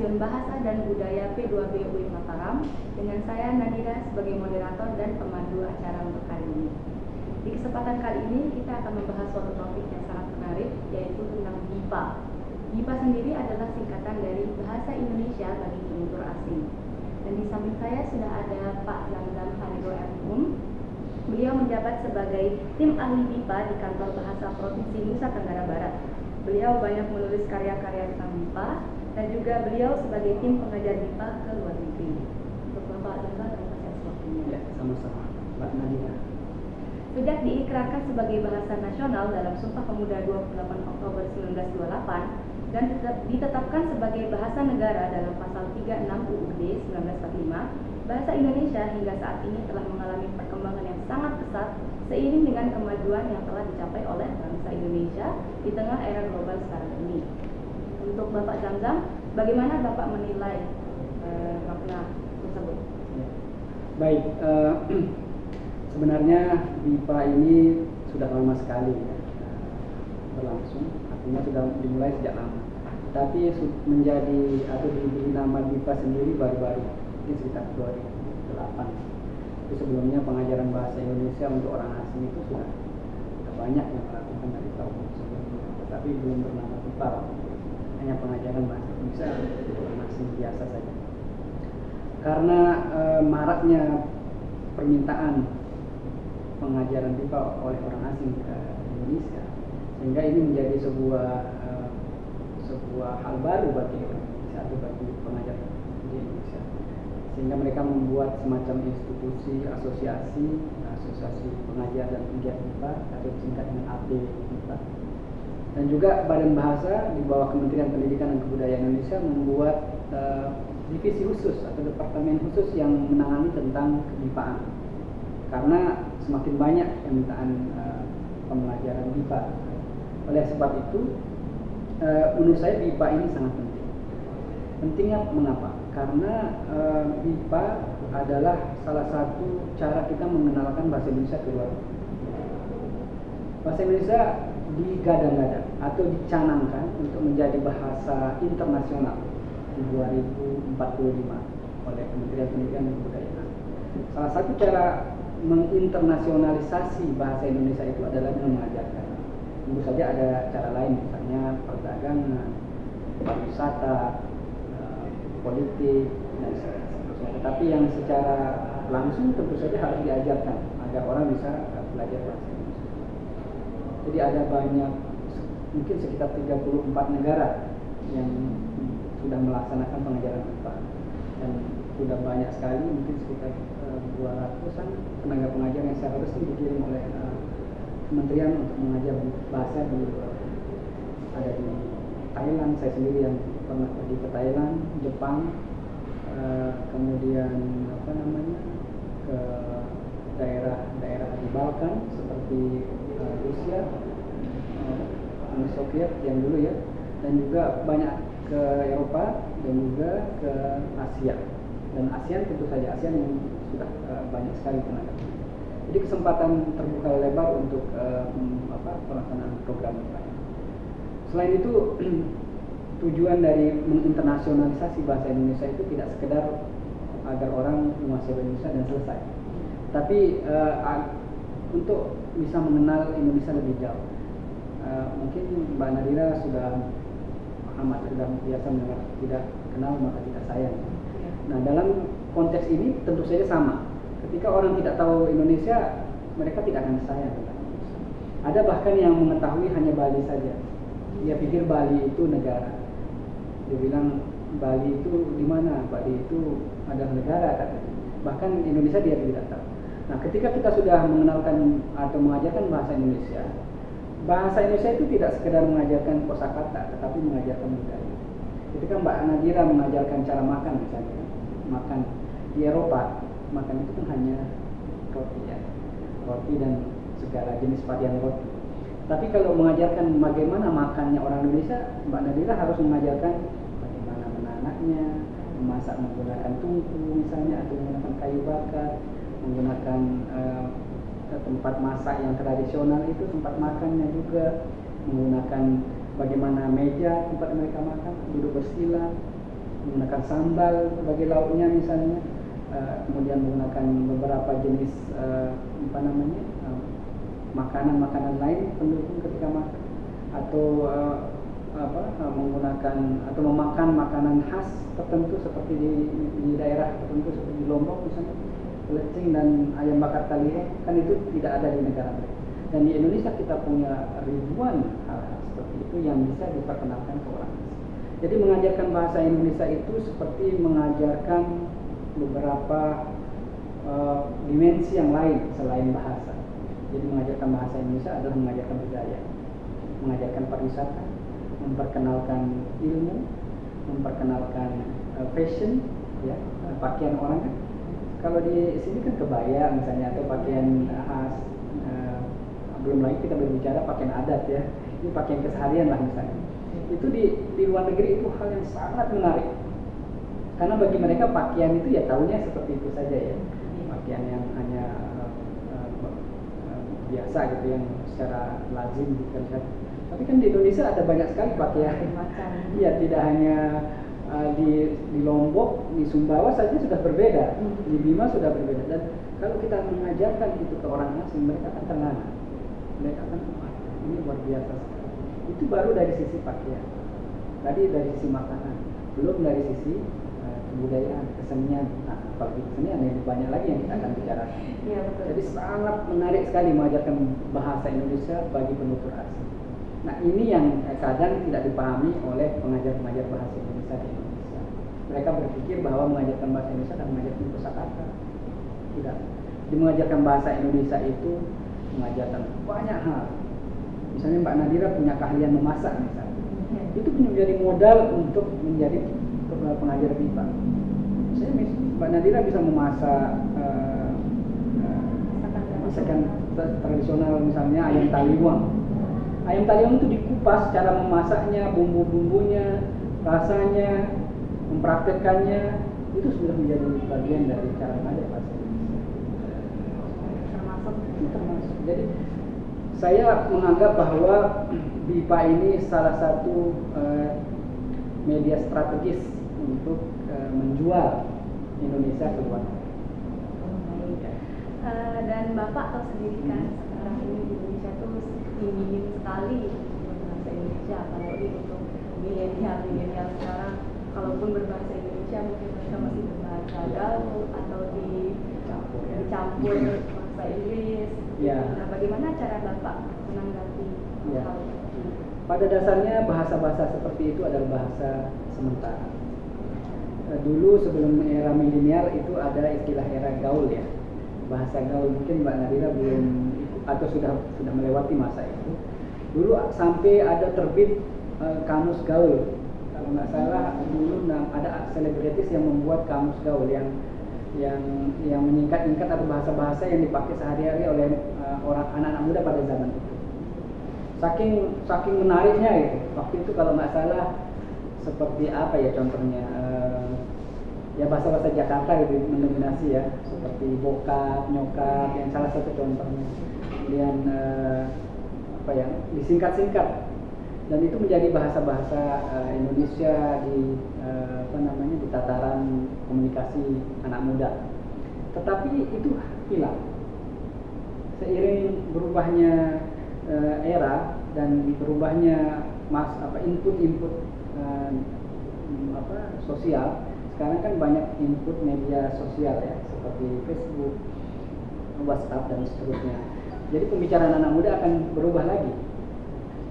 Stasiun Bahasa dan Budaya P2B UI Mataram dengan saya Nadira sebagai moderator dan pemandu acara untuk kali ini. Di kesempatan kali ini kita akan membahas suatu topik yang sangat menarik, yaitu tentang BIPA. BIPA sendiri adalah singkatan dari Bahasa Indonesia bagi Penutur Asing. Dan di samping saya sudah ada Pak Zamzam Haniro M. Beliau menjabat sebagai tim ahli BIPA di Kantor Bahasa Provinsi Nusa Tenggara Barat. Beliau banyak menulis karya-karya tentang BIPA dan juga beliau sebagai tim pengajar BIPA ke luar negeri. Untuk Bapak Zamzam, terima kasih waktunya. Ya, sama-sama, Mbak Nadira. Sejak diikrarkan sebagai bahasa nasional dalam Sumpah Pemuda 28 Oktober 1928 dan ditetapkan sebagai bahasa negara dalam pasal 36 UUD 1945, bahasa Indonesia hingga saat ini telah mengalami perkembangan yang sangat pesat seiring dengan kemajuan yang telah dicapai oleh bangsa Indonesia di tengah era global sekarang ini. Untuk Bapak Zamzam, bagaimana Bapak menilai makna tersebut? Ya. Baik, sebenarnya BIPA ini sudah lama sekali berlangsung, artinya sudah dimulai sejak lama. Tapi menjadi atau diberi nama BIPA sendiri baru-baru, ini sekitar 2008. Tapi sebelumnya pengajaran bahasa Indonesia untuk orang asing itu sudah banyak yang melakukan dari tahun sebelumnya, tetapi belum bernama BIPA. Hanya pengajaran bahasa Indonesia untuk orang asing biasa saja. Karena maraknya permintaan pengajaran BIPA oleh orang asing ke Indonesia, sehingga ini menjadi sebuah hal baru bagi Indonesia atau bagi pengajar di Indonesia, sehingga mereka membuat semacam institusi asosiasi pengajar dan penggiat BIPA atau disingkat dengan AP BIPA. Dan juga Badan Bahasa di bawah Kementerian Pendidikan dan Kebudayaan Indonesia membuat divisi khusus atau departemen khusus yang menangani tentang kebipaan. Karena semakin banyak permintaan pembelajaran BIPA. Oleh sebab itu, menurut saya BIPA ini sangat penting. Pentingnya mengapa? Karena BIPA adalah salah satu cara kita mengenalkan bahasa Indonesia ke luar. Bahasa Indonesia digadang-gadang atau dicanangkan untuk menjadi bahasa internasional di 2045 oleh Kementerian Pendidikan dan Kebudayaan. Salah satu cara menginternasionalisasi bahasa Indonesia itu adalah dengan mengajarkan. Tentu saja ada cara lain, misalnya perdagangan, pariwisata, politik, dan seterusnya. Tetapi yang secara langsung tentu saja harus diajarkan agar orang bisa belajar bahasa Indonesia. Jadi ada banyak, mungkin sekitar 34 negara yang sudah melaksanakan pengajaran BIPA, dan sudah banyak sekali, mungkin sekitar 200-an tenaga pengajar yang secara resmi dikirim oleh kementerian untuk mengajar bahasa ada di Thailand. Saya sendiri yang pernah pergi ke Thailand, Jepang, kemudian ke daerah di Balkan seperti Rusia, Uni Soviet yang dulu ya, dan juga banyak ke Eropa dan juga ke Asia. Dan ASEAN tentu saja, ASEAN yang sudah banyak sekali tenaga. Jadi kesempatan terbuka lebar untuk pelaksanaan program ini. Selain itu, tujuan dari menginternasionalisasi bahasa Indonesia itu tidak sekedar agar orang menguasai Indonesia dan selesai, tapi untuk bisa mengenal Indonesia lebih jauh. Mungkin Mbak Nadira sudah biasa mendengar tidak kenal maka tidak sayang. Nah, dalam konteks ini tentu saja sama. Ketika orang tidak tahu Indonesia, mereka tidak akan sayang tentang Indonesia. Ada bahkan yang mengetahui hanya Bali saja. Dia pikir Bali itu negara. Dia bilang Bali itu di mana? Bali itu adalah negara katanya. Bahkan Indonesia dia tidak tahu. Nah, ketika kita sudah mengenalkan atau mengajarkan bahasa Indonesia itu tidak sekedar mengajarkan kosakata, tetapi mengajarkan budaya. Ketika Mbak Nadira mengajarkan cara makan, misalnya makan di Eropa, makan itu kan hanya roti ya, roti dan segala jenis varian roti. Tapi kalau mengajarkan bagaimana makannya orang Indonesia, Mbak Nadira harus mengajarkan bagaimana menanaknya, memasak menggunakan tungku misalnya, atau menggunakan kayu bakar, menggunakan tempat masak yang tradisional itu, tempat makannya juga, menggunakan bagaimana meja tempat mereka makan, duduk bersila, menggunakan sambal sebagai lauknya misalnya, kemudian menggunakan beberapa jenis makanan-makanan lain pendukung ketika makan, atau menggunakan atau memakan makanan khas tertentu seperti di daerah tertentu seperti di Lombok misalnya, pelecing dan ayam bakar taliho, kan itu tidak ada di negara mereka. Dan di Indonesia kita punya ribuan hal-hal seperti itu yang bisa diperkenalkan ke orang asing. Jadi mengajarkan bahasa Indonesia itu seperti mengajarkan beberapa dimensi yang lain selain bahasa. Jadi mengajarkan bahasa Indonesia adalah mengajarkan budaya, mengajarkan pariwisata, memperkenalkan ilmu, memperkenalkan fashion, ya, pakaian orang kan. Kalau di sini kan kebaya misalnya, atau pakaian khas, belum lagi kita berbicara pakaian adat ya, ini pakaian keseharian lah misalnya. Itu di luar negeri itu hal yang sangat menarik, karena bagi mereka pakaian itu ya tahunya seperti itu saja ya, pakaian yang hanya biasa gitu, yang secara lazim dikatakan. Tapi kan di Indonesia ada banyak sekali pakaian macam. Iya, tidak hanya di Lombok, di Sumbawa saja sudah berbeda, di Bima sudah berbeda. Dan kalau kita mengajarkan itu ke orang asing, mereka akan terlena, mereka akan ini luar biasa sekali. Itu baru dari sisi pakaian, tadi dari sisi makanan, belum dari sisi kebudayaan, kesenian. Nah, kalau di kesenian ada banyak lagi yang kita akan bicarakan. Ya, betul. Jadi sangat menarik sekali mengajarkan bahasa Indonesia bagi penutur asing. Nah, ini yang kadang tidak dipahami oleh pengajar-pengajar bahasa Indonesia di Indonesia. Mereka berpikir bahwa mengajarkan bahasa Indonesia dan mengajarkan kosakata. Tidak. Di mengajarkan bahasa Indonesia itu mengajarkan banyak hal. Misalnya Mbak Nadira punya keahlian memasak misalnya. Itu menjadi modal untuk menjadi pengajar BIPA. Misalnya Mbak Nadira bisa memasak masakan tradisional, misalnya ayam taliwang. Ayam taliwang itu dikupas, cara memasaknya, bumbu-bumbunya, rasanya, mempraktekkannya, itu sudah menjadi bagian dari cara mengajar bahasa Indonesia. Termasuk. Jadi saya menganggap bahwa BIPA ini salah satu media strategis untuk menjual Indonesia ke luar. Dan Bapak tahu sendiri kan, sekarang ini di Indonesia tuh minim sekali berbahasa Indonesia, apalagi untuk milenial sekarang. Kalaupun berbahasa Indonesia, mungkin mereka masih berbahasa gaul atau dicampur bahasa Inggris. Ya. Nah, bagaimana cara Bapak menanggapi hal itu? Pada dasarnya bahasa-bahasa seperti itu adalah bahasa sementara. Dulu sebelum era milenial itu ada istilah era gaul ya. Bahasa gaul mungkin Mbak Nadira belum atau sudah melewati masa itu. Dulu sampai ada terbit kamus gaul. Kalau nggak salah dulu ada selebritis yang membuat kamus gaul yang menyingkat-nyingkat atau bahasa-bahasa yang dipakai sehari-hari oleh orang anak-anak muda pada zaman itu. Saking menariknya itu. Waktu itu kalau nggak salah seperti apa ya contohnya, ya bahasa-bahasa Jakarta gitu mendominasi ya, seperti bokap, nyokap yang salah satu contohnya. Kemudian disingkat-singkat, dan itu menjadi bahasa-bahasa Indonesia di di tataran komunikasi anak muda. Tetapi itu hilang seiring berubahnya era dan berubahnya input sosial. Sekarang kan banyak input media sosial ya, seperti Facebook, WhatsApp dan seterusnya. Jadi pembicaraan anak muda akan berubah lagi.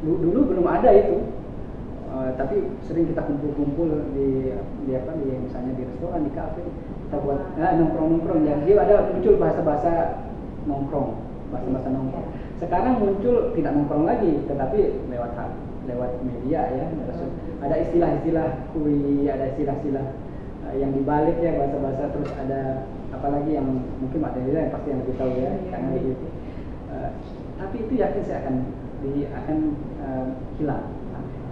Dulu belum ada itu, tapi sering kita kumpul-kumpul di misalnya di restoran, di kafe, kita buat nongkrong-nongkrong. Jadi ada muncul bahasa-bahasa nongkrong, bahasa-bahasa nongkrong. Sekarang muncul tidak nongkrong lagi, tetapi lewat media ya. Ada istilah-istilah kui, ada istilah-istilah yang dibalik ya, bahasa-bahasa, terus ada apalagi yang mungkin Mbak Nadira yang pasti yang lebih tahu ya, karena itu. Tapi itu yakin saya akan hilang,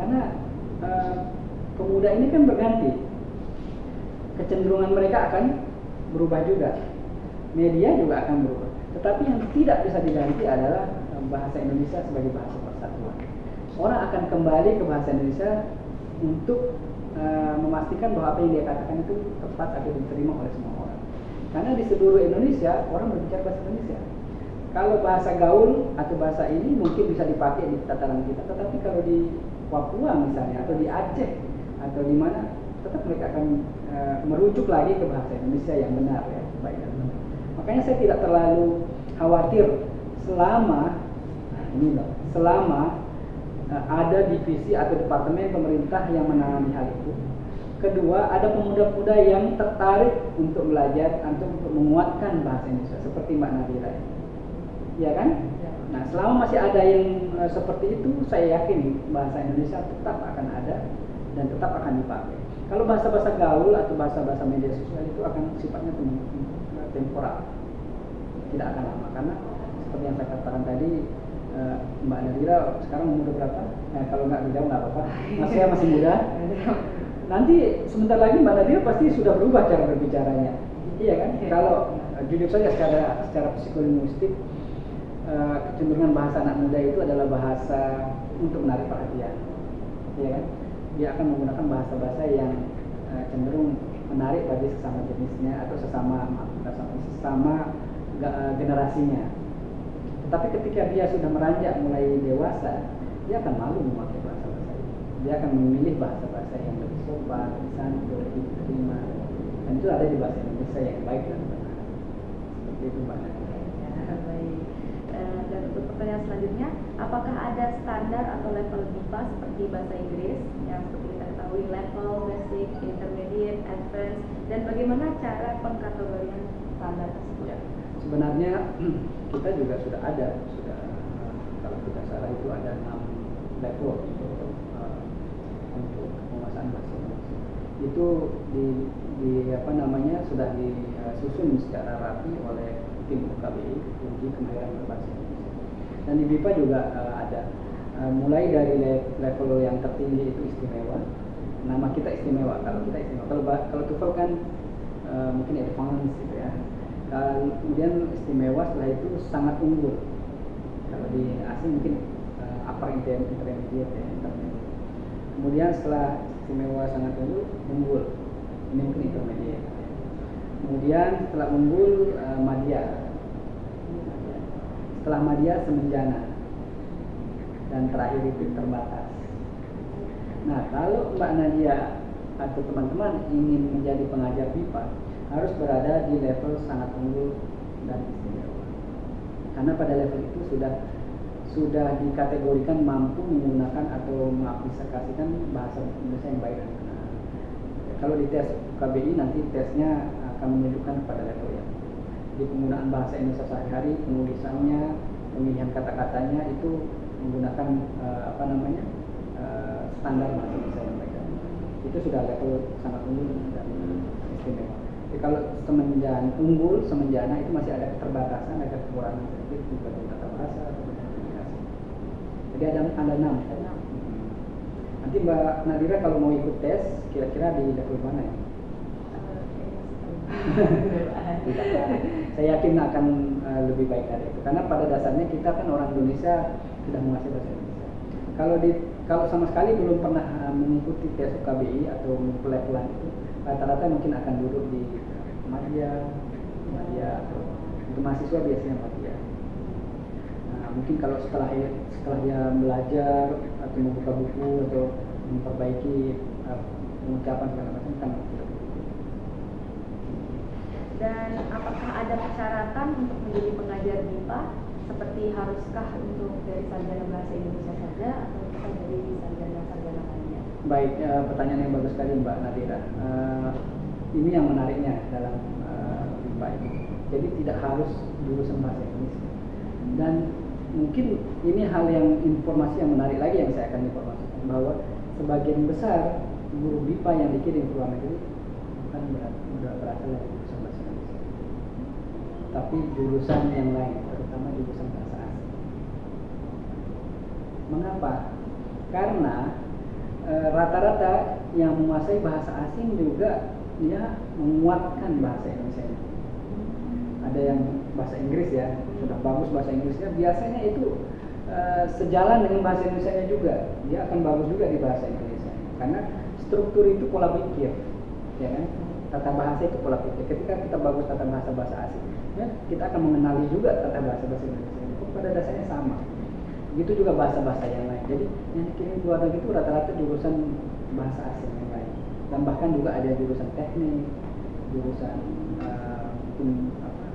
karena pemuda ini kan berganti, kecenderungan mereka akan berubah juga, media juga akan berubah. Tetapi yang tidak bisa diganti adalah bahasa Indonesia sebagai bahasa persatuan. Orang akan kembali ke bahasa Indonesia untuk memastikan bahwa apa yang dia katakan itu tepat atau diterima oleh semua orang. Karena di seluruh Indonesia orang berbicara bahasa Indonesia. Kalau bahasa gaul atau bahasa ini mungkin bisa dipakai di tataran kita, tetapi kalau di Papua misalnya atau di Aceh atau di mana, tetap mereka akan merujuk lagi ke bahasa Indonesia yang benar ya, baik dan benar. Makanya saya tidak terlalu khawatir selama ada divisi atau departemen pemerintah yang menangani hal itu. Kedua, ada pemuda-pemuda yang tertarik untuk belajar atau untuk menguatkan bahasa Indonesia seperti Mbak Nadira. Ya kan? Nah, selama masih ada yang seperti itu, saya yakin bahasa Indonesia tetap akan ada dan tetap akan dipakai. Kalau bahasa-bahasa gaul atau bahasa-bahasa media sosial itu akan sifatnya temporal, tidak akan lama. Karena seperti yang saya katakan tadi, Mbak Nadira sekarang umur berapa? Nah, kalau nggak dijawab nggak apa-apa, saya masih muda. Nanti sebentar lagi Mbak Nadira pasti sudah berubah cara berbicaranya, iya kan? Kalau jujur saja secara psikolinguistik, kecenderungan bahasa anak muda itu adalah bahasa untuk menarik perhatian, iya kan? Dia akan menggunakan bahasa-bahasa yang cenderung menarik bagi sesama jenisnya atau sesama generasinya. Tetapi ketika dia sudah meranjak mulai dewasa, dia akan malu memakai bahasa-bahasa itu. Dia akan memilih bahasa-bahasa yang lebih sopan, lebih santun, lebih diterima. Dan itu ada di bahasa Indonesia yang baik dan benar. Seperti itu Mbak Nadira. Baik. Dan untuk pertanyaan selanjutnya, apakah ada standar atau level MIPA seperti bahasa Inggris yang seperti kita ketahui level, basic, intermediate, advanced, dan bagaimana cara pengkategorian standar tersebut? Ya, sebenarnya kita juga sudah ada, kalau tidak salah itu ada 6 level untuk penguasaan bahasa Indonesia. Itu sudah disusun secara rapi oleh tim UKBI, uji kemahiran berbahasa Indonesia. Dan di BIPA juga ada, mulai dari level yang tertinggi itu istimewa. Nama kita istimewa, kalau kita istimewa. Kalau TOEFL kan mungkin advance gitu ya. Kemudian istimewa setelah itu sangat unggul. Kalau di asing mungkin upper intermediate ya, intermediate. Kemudian setelah istimewa sangat unggul, ini mungkin intermediate. Kemudian setelah unggul madya. Setelah madya semenjana. Dan terakhir itu terbatas. Nah, kalau Mbak Nadia atau teman-teman ingin menjadi pengajar BIPA, harus berada di level sangat unggul dan istimewa. Karena pada level itu sudah dikategorikan mampu menggunakan atau mengaplikasikan bahasa Indonesia yang baik dan benar. Kalau di tes KBI nanti tesnya akan menunjukkan pada level yang di penggunaan bahasa Indonesia sehari-hari, penulisannya, pemilihan kata-katanya itu menggunakan standar bahasa Indonesia yang baik dan benar. Itu sudah level sangat unggul dan istimewa. Jadi kalau semenjana itu masih ada keterbatasan, ada kekurangan sedikit di bagian tata bahasa atau komunikasi. Jadi ada 6. Nanti Mbak Nadira kalau mau ikut tes, kira-kira di level mana ya? Saya yakin akan lebih baik dari itu. Karena pada dasarnya kita kan orang Indonesia sudah menguasai bahasa Indonesia. Kalau sama sekali belum pernah mengikuti tes UKBI atau pelevelan itu, rata-rata mungkin akan duduk di madya atau untuk mahasiswa biasanya madya. Nah, mungkin kalau setelah dia belajar atau membuka buku atau memperbaiki pengucapan segala macam kan. Dan apakah ada persyaratan untuk menjadi pengajar BIPA? Seperti haruskah untuk dari sarjana bahasa Indonesia saja atau bisa dari sarjana lainnya? Baik, pertanyaan yang bagus sekali Mbak Nadira. Ini yang menariknya dalam BIPA ini. Jadi tidak harus jurusan bahasa Indonesia. Dan mungkin ini hal yang informasi yang menarik lagi yang saya akan informasikan, bahwa sebagian besar guru BIPA yang dikirim ke luar negeri bukan berasal dari jurusan bahasa Indonesia, tapi jurusan yang lain, terutama jurusan bahasa asing. Mengapa? Karena rata-rata yang menguasai bahasa asing juga dia menguatkan bahasa Indonesia. Ada yang bahasa Inggris ya, sudah bagus bahasa Inggrisnya, biasanya itu sejalan dengan bahasa Indonesia juga. Dia akan bagus juga di bahasa Indonesia. Karena struktur itu pola pikir, ya kan? Tata bahasa itu pola pikir. Ketika kita bagus tata bahasa asing, ya, kita akan mengenali juga tata bahasa Indonesia. Itu pada dasarnya sama. Begitu juga bahasa-bahasa yang lain. Jadi yang dikirim ke luar negeri itu rata-rata jurusan bahasa asing yang lain. Dan bahkan juga ada jurusan teknik, jurusan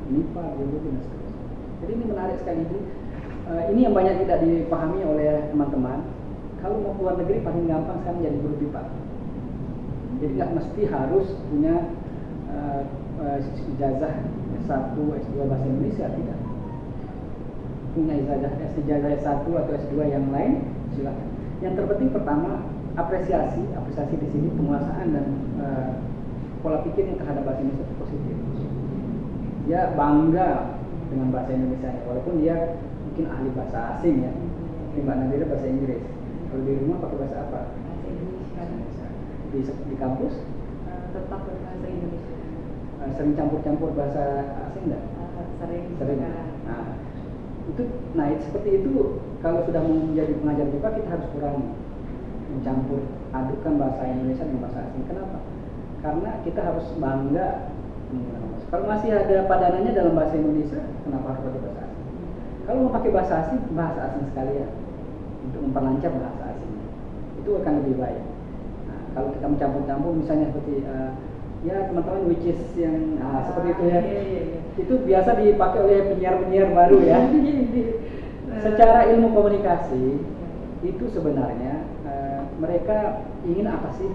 MIPA, biologi dan seterusnya. Jadi ini menarik sekali. Ini yang banyak tidak dipahami oleh teman-teman. Kalau mau keluar negeri paling gampang sekarang jadi guru BIPA. Jadi nggak mesti harus punya ijazah S1, S2 bahasa Indonesia, tidak. Punya ijazah S1 atau S2 yang lain, silakan. Yang terpenting pertama apresiasi di sini penguasaan dan pola pikirnya terhadap bahasa Indonesia itu positif. Dia bangga dengan bahasa Indonesia, walaupun dia mungkin ahli bahasa asing ya. Mbak Nadira bahasa Inggris. Kalau di rumah pakai bahasa apa? Bahasa Indonesia. Di kampus? Tetap berbahasa Indonesia. Sering campur-campur bahasa asing enggak? Sering. Nah, seperti itu kalau sudah mau menjadi pengajar BIPA kita harus kurangi mencampur adukan bahasa Indonesia dengan bahasa asing. Kenapa? Karena kita harus bangga. Kalau masih ada padanannya dalam bahasa Indonesia, kenapa harus pakai bahasa asing? Kalau mau pakai bahasa asing sekalian untuk memperlancar bahasa asingnya, itu akan lebih baik. Nah, kalau kita mencampur-campur, misalnya seperti ya teman-teman which is yang seperti itu ya, itu biasa dipakai oleh penyiar-penyiar baru ya. Secara ilmu komunikasi itu sebenarnya mereka ingin apa sih?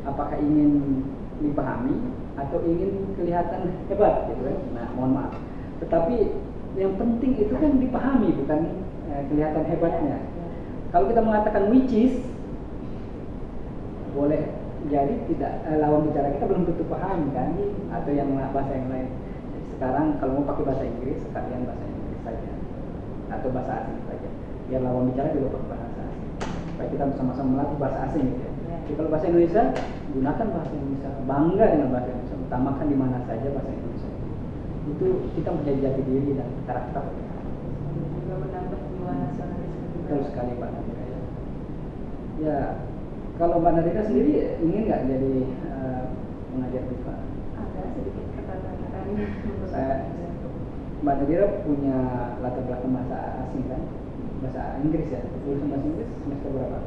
Apakah ingin dipahami atau ingin kelihatan hebat gitu kan? Nah, mohon maaf. Tetapi yang penting itu kan dipahami, bukan kelihatan hebatnya. Kalau kita mengatakan which is, boleh jadi tidak lawan bicara kita belum tentu paham kan, atau yang bahasa yang lain. Jadi sekarang kalau mau pakai bahasa Inggris, sekalian bahasa Inggris saja atau bahasa asing saja. Biar lawan bicara juga pakai bahasa asing. Supaya kita sama-sama melatih bahasa asing gitu ya. Jadi kalau bahasa Indonesia, gunakan bahasa Indonesia, bangga dengan bahasa Indonesia, utamakan di mana saja bahasa Indonesia. Itu kita menjadi jati diri dan karakter. Juga menambah jiwa nasionalisme. Betul sekali Mbak Nadira ya. Ya, kalau Mbak Nadira sendiri ingin nggak jadi pengajar BIPA? Ada sedikit ketakutan. Mbak Nadira punya latar belakang bahasa asing kan? Bahasa Inggris ya? Lulusan bahasa Inggris semester berapa?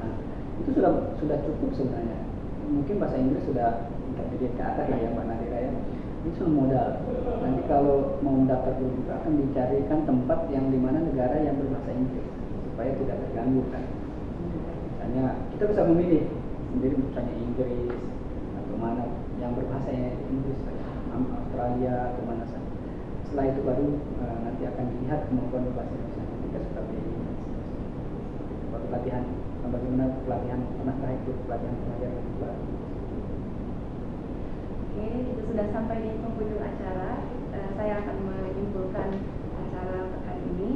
Nah, itu sudah cukup sebenarnya. Mungkin bahasa Inggris sudah intermediate ke atas lah ya Mbak Nadira ya. Itu modal. Nanti kalau mau mendaftar guru BIPA akan dicarikan tempat yang dimana negara yang berbahasa Inggris supaya tidak terganggu kan. Misalnya kita bisa memilih sendiri, misalnya Inggris atau mana yang berbahasa Inggris, Australia atau mana saja. Setelah itu baru nanti akan dilihat kemampuan berbahasa Indonesia. Kita seperti pelatihan, bagaimana pelatihan, pernahkah ikut pelatihan pengajar BIPA? Oke, itu sudah sampai di penghujung acara. Saya akan menyimpulkan acara pekan ini.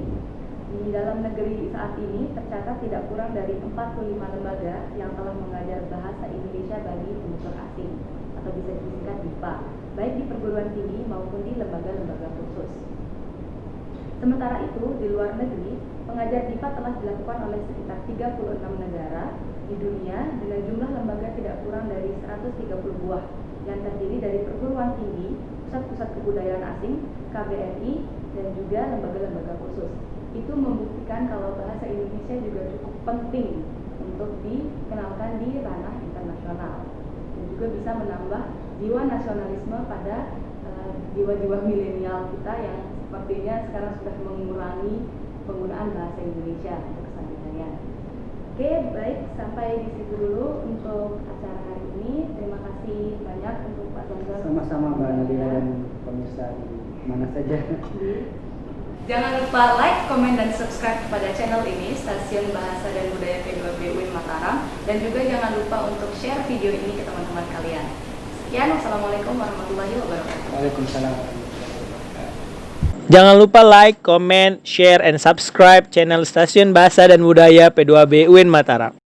Di dalam negeri saat ini tercatat tidak kurang dari 45 lembaga yang telah mengajar bahasa Indonesia bagi penutur asing atau bisa disingkat BIPA, baik di perguruan tinggi maupun di lembaga-lembaga khusus. Sementara itu, di luar negeri, pengajar BIPA telah dilakukan oleh sekitar 36 negara di dunia dengan jumlah lembaga tidak kurang dari 130 buah yang terdiri dari perguruan tinggi, pusat-pusat kebudayaan asing, KBRI, dan juga lembaga-lembaga khusus. Itu membuktikan kalau bahasa Indonesia juga cukup penting untuk dikenalkan di ranah internasional dan juga bisa menambah jiwa nasionalisme pada jiwa-jiwa milenial kita yang sepertinya sekarang sudah mengurangi penggunaan bahasa Indonesia untuk keseharian. Oke, baik, sampai di situ dulu untuk acara hari ini. Terima kasih banyak untuk Pak Zanzan. Sama-sama Mbak Nadira dan pemirsa di mana saja. Jangan lupa like, komen, dan subscribe kepada channel ini, Stasiun Bahasa dan Budaya P2B UIN Mataram. Dan juga jangan lupa untuk share video ini ke teman-teman kalian. Sekian, wassalamualaikum warahmatullahi wabarakatuh. Waalaikumsalam. Jangan lupa like, comment, share, and subscribe channel Stasiun Bahasa dan Budaya P2B UIN Mataram.